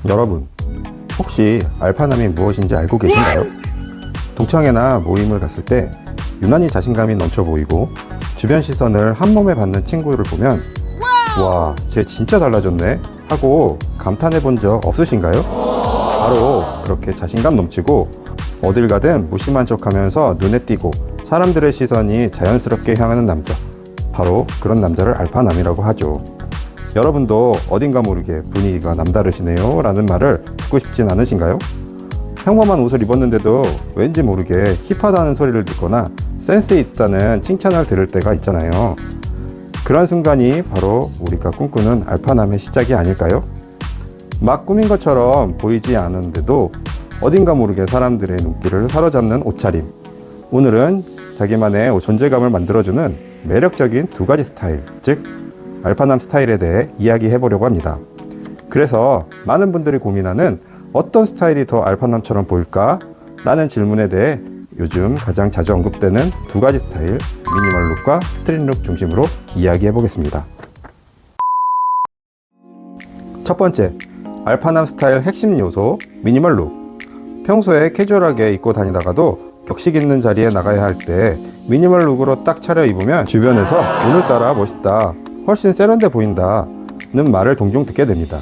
여러분, 혹시 알파남이 무엇인지 알고 계신가요? 동창회나 모임을 갔을 때 유난히 자신감이 넘쳐 보이고 주변 시선을 한 몸에 받는 친구를 보면 와, 쟤 진짜 달라졌네 하고 감탄해 본 적 없으신가요? 바로 그렇게 자신감 넘치고 어딜 가든 무심한 척 하면서 눈에 띄고 사람들의 시선이 자연스럽게 향하는 남자, 바로 그런 남자를 알파남이라고 하죠. 여러분도 어딘가 모르게 분위기가 남다르시네요 라는 말을 듣고 싶진 않으신가요? 평범한 옷을 입었는데도 왠지 모르게 힙하다는 소리를 듣거나 센스 있다는 칭찬을 들을 때가 있잖아요. 그런 순간이 바로 우리가 꿈꾸는 알파남의 시작이 아닐까요? 막 꾸민 것처럼 보이지 않은데도 어딘가 모르게 사람들의 눈길을 사로잡는 옷차림. 오늘은 자기만의 존재감을 만들어주는 매력적인 두 가지 스타일, 즉 알파남 스타일에 대해 이야기해 보려고 합니다. 그래서 많은 분들이 고민하는 어떤 스타일이 더 알파남처럼 보일까? 라는 질문에 대해 요즘 가장 자주 언급되는 두 가지 스타일, 미니멀 룩과 스트릿 룩 중심으로 이야기해 보겠습니다. 첫 번째, 알파남 스타일 핵심 요소, 미니멀 룩. 평소에 캐주얼하게 입고 다니다가도 격식 있는 자리에 나가야 할 때 미니멀 룩으로 딱 차려입으면 주변에서 오늘따라 멋있다, 훨씬 세련돼 보인다는 말을 종종 듣게 됩니다.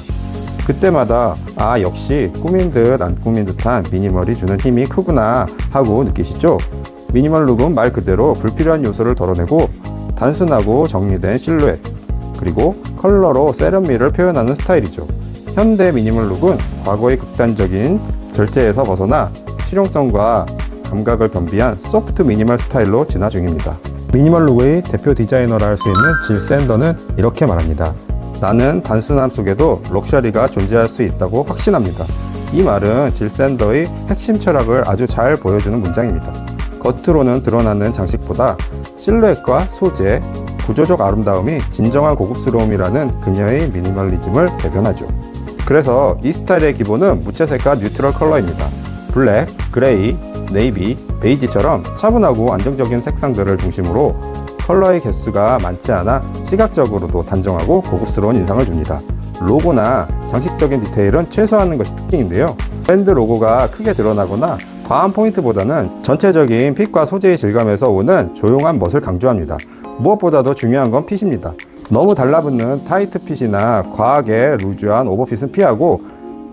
그때마다 아, 역시 꾸민 듯 안 꾸민 듯한 미니멀이 주는 힘이 크구나 하고 느끼시죠? 미니멀 룩은 말 그대로 불필요한 요소를 덜어내고 단순하고 정리된 실루엣, 그리고 컬러로 세련미를 표현하는 스타일이죠. 현대 미니멀 룩은 과거의 극단적인 절제에서 벗어나 실용성과 감각을 겸비한 소프트 미니멀 스타일로 진화 중입니다. 미니멀 룩의 대표 디자이너라 할 수 있는 질 샌더는 이렇게 말합니다. 나는 단순함 속에도 럭셔리가 존재할 수 있다고 확신합니다. 이 말은 질 샌더의 핵심 철학을 아주 잘 보여주는 문장입니다. 겉으로는 드러나는 장식보다 실루엣과 소재, 구조적 아름다움이 진정한 고급스러움이라는 그녀의 미니멀리즘을 대변하죠. 그래서 이 스타일의 기본은 무채색과 뉴트럴 컬러입니다. 블랙, 그레이, 네이비, 베이지처럼 차분하고 안정적인 색상들을 중심으로 컬러의 개수가 많지 않아 시각적으로도 단정하고 고급스러운 인상을 줍니다. 로고나 장식적인 디테일은 최소화하는 것이 특징인데요. 브랜드 로고가 크게 드러나거나 과한 포인트보다는 전체적인 핏과 소재의 질감에서 오는 조용한 멋을 강조합니다. 무엇보다도 중요한 건 핏입니다. 너무 달라붙는 타이트 핏이나 과하게 루즈한 오버핏은 피하고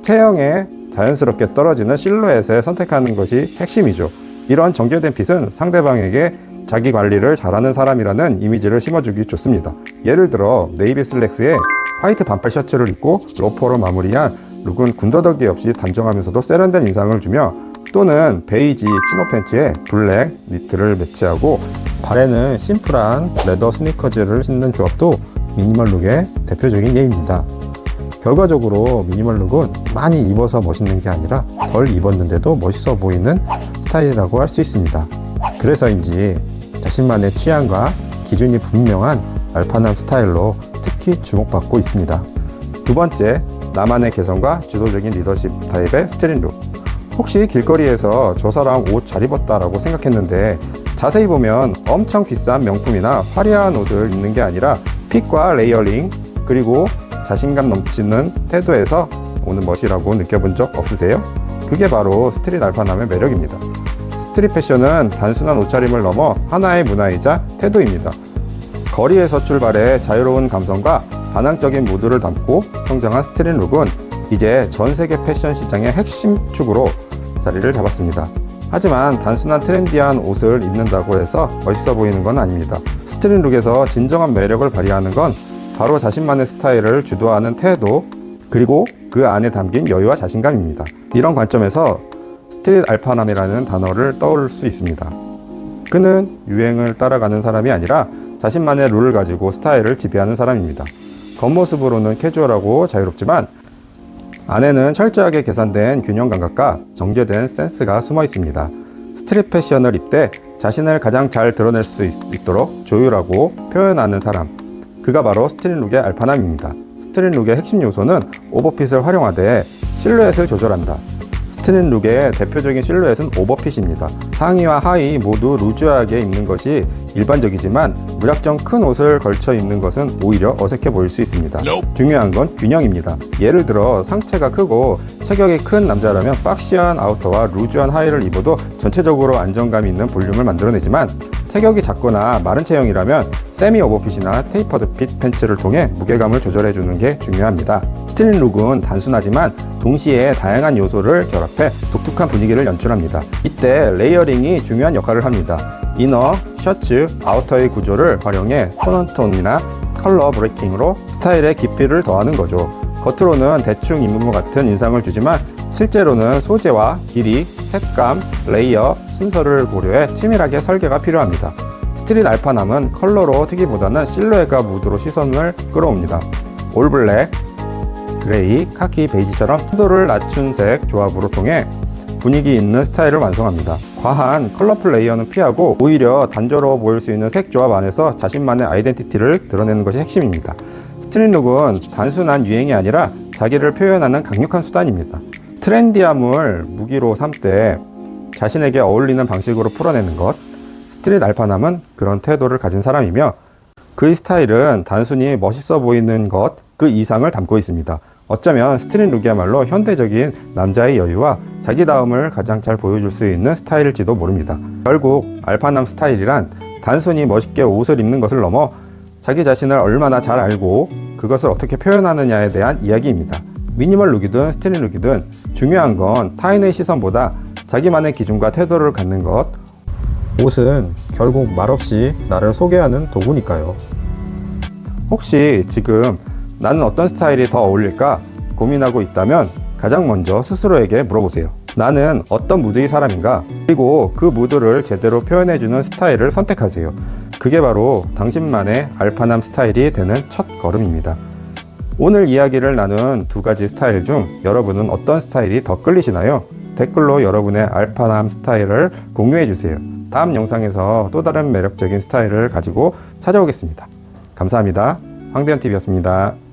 체형에 자연스럽게 떨어지는 실루엣을 선택하는 것이 핵심이죠. 이런 정제된 핏은 상대방에게 자기 관리를 잘하는 사람이라는 이미지를 심어주기 좋습니다. 예를 들어 네이비 슬랙스에 화이트 반팔 셔츠를 입고 로퍼로 마무리한 룩은 군더더기 없이 단정하면서도 세련된 인상을 주며, 또는 베이지 치노 팬츠에 블랙 니트를 매치하고 발에는 심플한 레더 스니커즈를 신는 조합도 미니멀 룩의 대표적인 예입니다. 결과적으로 미니멀 룩은 많이 입어서 멋있는 게 아니라 덜 입었는데도 멋있어 보이는 스타일이라고 할 수 있습니다. 그래서인지 자신만의 취향과 기준이 분명한 알파남 스타일로 특히 주목받고 있습니다. 두 번째, 나만의 개성과 주도적인 리더십 타입의 스트릿 룩. 혹시 길거리에서 저 사람 옷 잘 입었다라고 생각했는데 자세히 보면 엄청 비싼 명품이나 화려한 옷을 입는 게 아니라 핏과 레이어링, 그리고 자신감 넘치는 태도에서 오는 멋이라고 느껴본 적 없으세요? 그게 바로 스트릿 알파남의 매력입니다. 스트릿 패션은 단순한 옷차림을 넘어 하나의 문화이자 태도입니다. 거리에서 출발해 자유로운 감성과 반항적인 무드를 담고 성장한 스트릿 룩은 이제 전 세계 패션 시장의 핵심 축으로 자리를 잡았습니다. 하지만 단순한 트렌디한 옷을 입는다고 해서 멋있어 보이는 건 아닙니다. 스트릿 룩에서 진정한 매력을 발휘하는 건 바로 자신만의 스타일을 주도하는 태도, 그리고 그 안에 담긴 여유와 자신감입니다. 이런 관점에서 스트릿 알파남이라는 단어를 떠올릴 수 있습니다. 그는 유행을 따라가는 사람이 아니라 자신만의 룰을 가지고 스타일을 지배하는 사람입니다. 겉모습으로는 캐주얼하고 자유롭지만 안에는 철저하게 계산된 균형 감각과 정제된 센스가 숨어 있습니다. 스트릿 패션을 입되 자신을 가장 잘 드러낼 수 있도록 조율하고 표현하는 사람, 그가 바로 스트릿 룩의 알파남입니다. 스트릿 룩의 핵심 요소는 오버핏을 활용하되 실루엣을 조절한다. 스트릿 룩의 대표적인 실루엣은 오버핏입니다. 상의와 하의 모두 루즈하게 입는 것이 일반적이지만 무작정 큰 옷을 걸쳐 입는 것은 오히려 어색해 보일 수 있습니다. 중요한 건 균형입니다. 예를 들어 상체가 크고 체격이 큰 남자라면 박시한 아우터와 루즈한 하의를 입어도 전체적으로 안정감 있는 볼륨을 만들어내지만 체격이 작거나 마른 체형이라면 세미 오버핏이나 테이퍼드 핏 팬츠를 통해 무게감을 조절해주는 게 중요합니다. 스트릿 룩은 단순하지만 동시에 다양한 요소를 결합해 독특한 분위기를 연출합니다. 이때 레이어링이 중요한 역할을 합니다. 이너, 셔츠, 아우터의 구조를 활용해 톤온톤이나 컬러 브레이킹으로 스타일의 깊이를 더하는 거죠. 겉으로는 대충 입은 것 같은 인상을 주지만 실제로는 소재와 길이, 색감, 레이어, 순서를 고려해 치밀하게 설계가 필요합니다. 스트릿 알파남은 컬러로 튀기보다는 실루엣과 무드로 시선을 끌어옵니다. 올 블랙, 그레이, 카키, 베이지처럼 채도를 낮춘 색 조합으로 통해 분위기 있는 스타일을 완성합니다. 과한 컬러풀 레이어는 피하고 오히려 단조로워 보일 수 있는 색 조합 안에서 자신만의 아이덴티티를 드러내는 것이 핵심입니다. 스트릿 룩은 단순한 유행이 아니라 자기를 표현하는 강력한 수단입니다. 트렌디함을 무기로 삼되 자신에게 어울리는 방식으로 풀어내는 것, 스트릿 알파남은 그런 태도를 가진 사람이며 그의 스타일은 단순히 멋있어 보이는 것 그 이상을 담고 있습니다. 어쩌면 스트릿 룩이야말로 현대적인 남자의 여유와 자기다움을 가장 잘 보여줄 수 있는 스타일일지도 모릅니다. 결국 알파남 스타일이란 단순히 멋있게 옷을 입는 것을 넘어 자기 자신을 얼마나 잘 알고 그것을 어떻게 표현하느냐에 대한 이야기입니다. 미니멀 룩이든 스트릿 룩이든 중요한 건 타인의 시선보다 자기만의 기준과 태도를 갖는 것. 옷은 결국 말없이 나를 소개하는 도구니까요. 혹시 지금 나는 어떤 스타일이 더 어울릴까 고민하고 있다면 가장 먼저 스스로에게 물어보세요. 나는 어떤 무드의 사람인가? 그리고 그 무드를 제대로 표현해주는 스타일을 선택하세요. 그게 바로 당신만의 알파남 스타일이 되는 첫 걸음입니다. 오늘 이야기를 나눈 두 가지 스타일 중 여러분은 어떤 스타일이 더 끌리시나요? 댓글로 여러분의 알파남 스타일을 공유해주세요. 다음 영상에서 또 다른 매력적인 스타일을 가지고 찾아오겠습니다. 감사합니다. 황대현TV였습니다.